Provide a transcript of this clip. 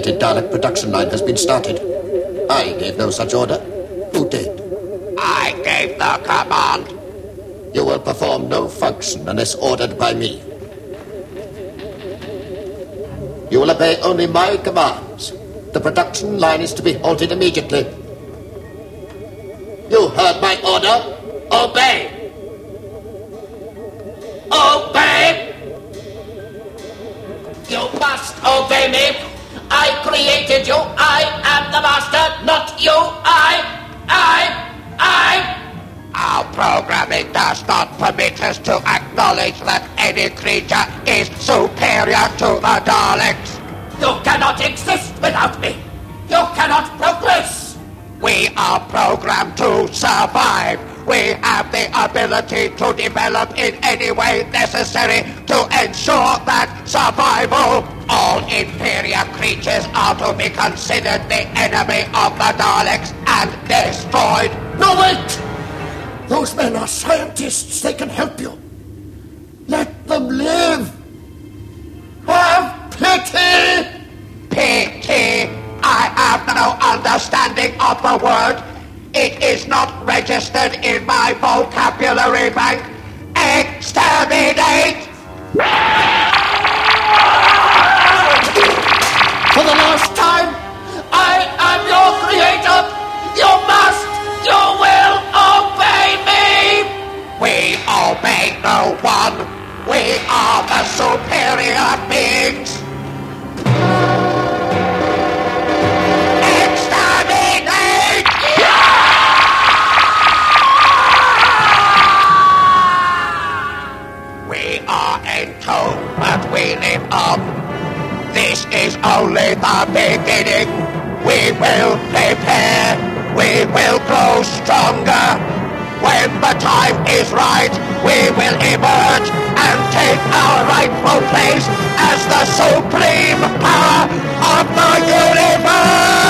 automated Dalek production line has been started. I gave no such order. Who did? I gave the command. You will perform no function unless ordered by me. You will obey only my commands. The production line is to be halted immediately. You heard my order. Obey! Obey! You must obey me. I created you. I am the master, not you. I. Our programming does not permit us to acknowledge that any creature is superior to the Daleks. You cannot exist without me. You cannot progress. We are programmed to survive. We have the ability to develop in any way necessary to ensure that survival. All inferior creatures are to be considered the enemy of the Daleks and destroyed. No, wait! Those men are scientists. They can help you. Let them live. Have pity. Pity? I have no understanding of the word. It is not registered in my vocabulary bank. Exterminate! For the last time, I am your creator. You must, you will obey me. We obey no one. We are the superior beings. Exterminate! We are entombed, but we live on. This is only the beginning. We will prepare. We will grow stronger. When the time is right, we will emerge and take our rightful place as the supreme power of the universe!